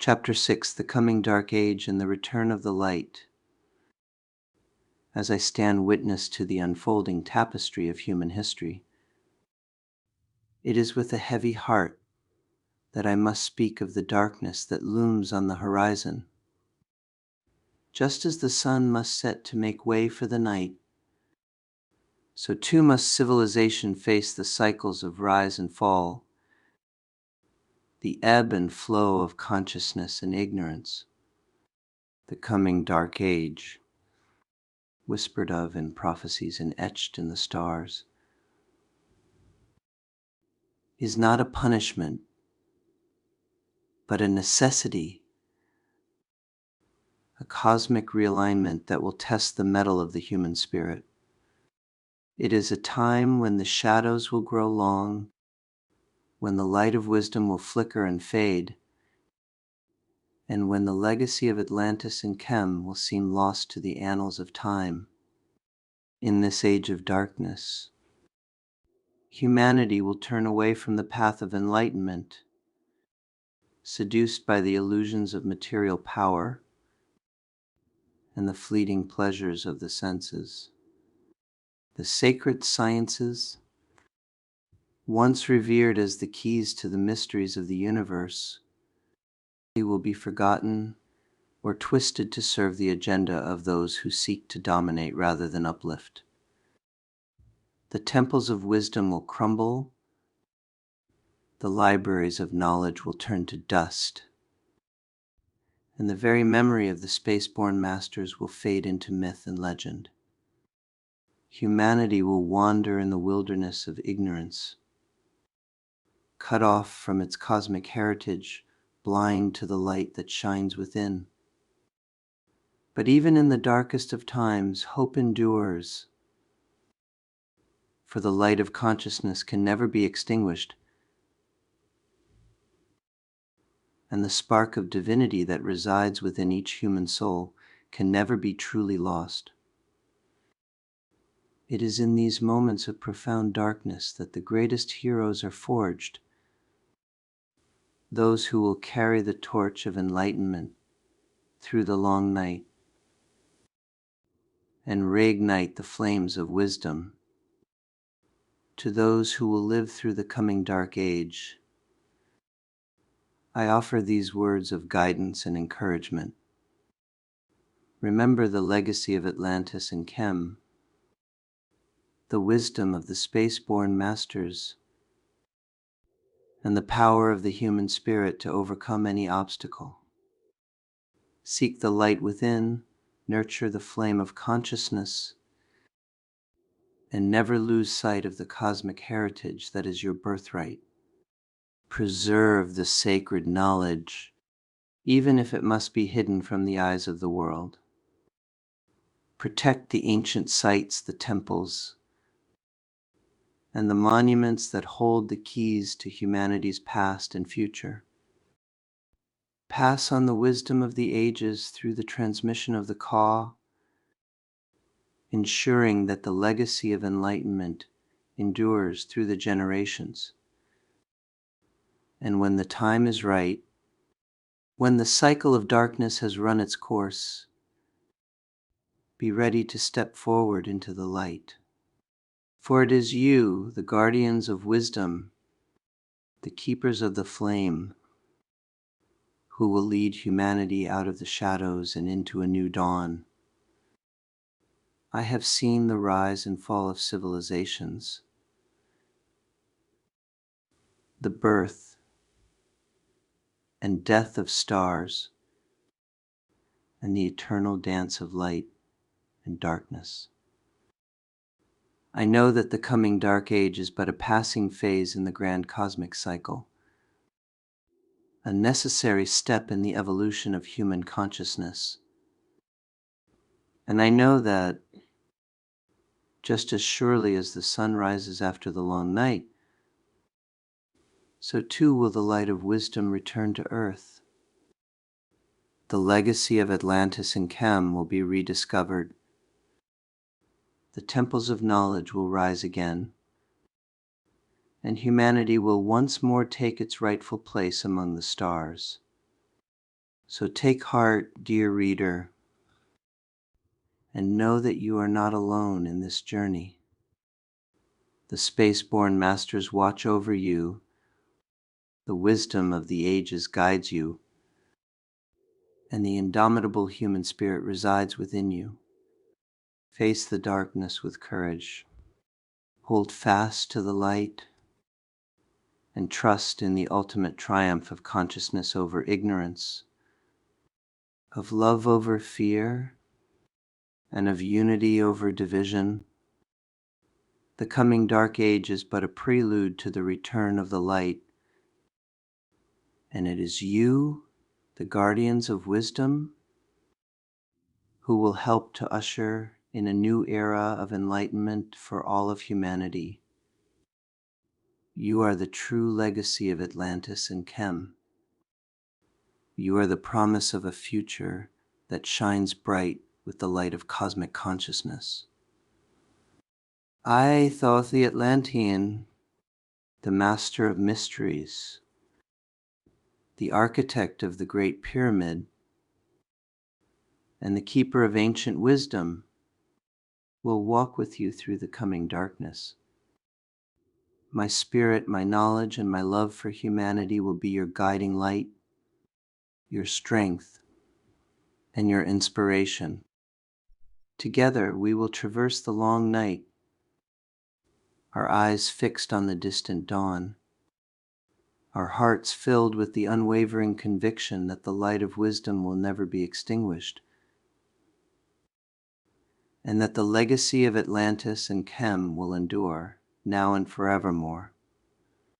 Chapter 6: The Coming Dark Age and the Return of the Light. As I stand witness to the unfolding tapestry of human history, it is with a heavy heart that I must speak of the darkness that looms on the horizon. Just as the sun must set to make way for the night, so too must civilization face the cycles of rise and fall, the ebb and flow of consciousness and ignorance. The coming dark age, whispered of in prophecies and etched in the stars, is not a punishment, but a necessity, a cosmic realignment that will test the mettle of the human spirit. It is a time when the shadows will grow long, when the light of wisdom will flicker and fade, and when the legacy of Atlantis and Chem will seem lost to the annals of time. In this age of darkness, humanity will turn away from the path of enlightenment, seduced by the illusions of material power and the fleeting pleasures of the senses. The sacred sciences, once revered as the keys to the mysteries of the universe, will be forgotten or twisted to serve the agenda of those who seek to dominate rather than uplift. The temples of wisdom will crumble, the libraries of knowledge will turn to dust, and the very memory of the space-borne masters will fade into myth and legend. Humanity will wander in the wilderness of ignorance, cut off from its cosmic heritage, blind to the light that shines within. But even in the darkest of times, hope endures, for the light of consciousness can never be extinguished, and the spark of divinity that resides within each human soul can never be truly lost. It is in these moments of profound darkness that the greatest heroes are forged, those who will carry the torch of enlightenment through the long night and reignite the flames of wisdom. To those who will live through the coming dark age, I offer these words of guidance and encouragement. Remember the legacy of Atlantis and Chem, the wisdom of the space-borne masters, and the power of the human spirit to overcome any obstacle. Seek the light within, nurture the flame of consciousness, and never lose sight of the cosmic heritage that is your birthright. Preserve the sacred knowledge, even if it must be hidden from the eyes of the world. Protect the ancient sites, the temples, and the monuments that hold the keys to humanity's past and future. Pass on the wisdom of the ages through the transmission of the Ka, ensuring that the legacy of enlightenment endures through the generations. And when the time is right, when the cycle of darkness has run its course, be ready to step forward into the light. For it is you, the guardians of wisdom, the keepers of the flame, who will lead humanity out of the shadows and into a new dawn. I have seen the rise and fall of civilizations, the birth and death of stars, and the eternal dance of light and darkness. I know that the coming dark age is but a passing phase in the grand cosmic cycle, a necessary step in the evolution of human consciousness. And I know that, just as surely as the sun rises after the long night, so too will the light of wisdom return to earth. The legacy of Atlantis and Chem will be rediscovered. The temples of knowledge will rise again, and humanity will once more take its rightful place among the stars. So take heart, dear reader, and know that you are not alone in this journey. The space-born masters watch over you. The wisdom of the ages guides you, and the indomitable human spirit resides within you. Face the darkness with courage. Hold fast to the light, and trust in the ultimate triumph of consciousness over ignorance, of love over fear, and of unity over division. The coming dark age is but a prelude to the return of the light, and it is you, the guardians of wisdom, who will help to usher in a new era of enlightenment for all of humanity. You are the true legacy of Atlantis and Chem. You are the promise of a future that shines bright with the light of cosmic consciousness. I, Thoth the Atlantean, the master of mysteries, the architect of the Great Pyramid, and the keeper of ancient wisdom, will walk with you through the coming darkness. My spirit, my knowledge, and my love for humanity will be your guiding light, your strength, and your inspiration. Together we will traverse the long night, our eyes fixed on the distant dawn, our hearts filled with the unwavering conviction that the light of wisdom will never be extinguished, and that the legacy of Atlantis and Chem will endure, now and forevermore.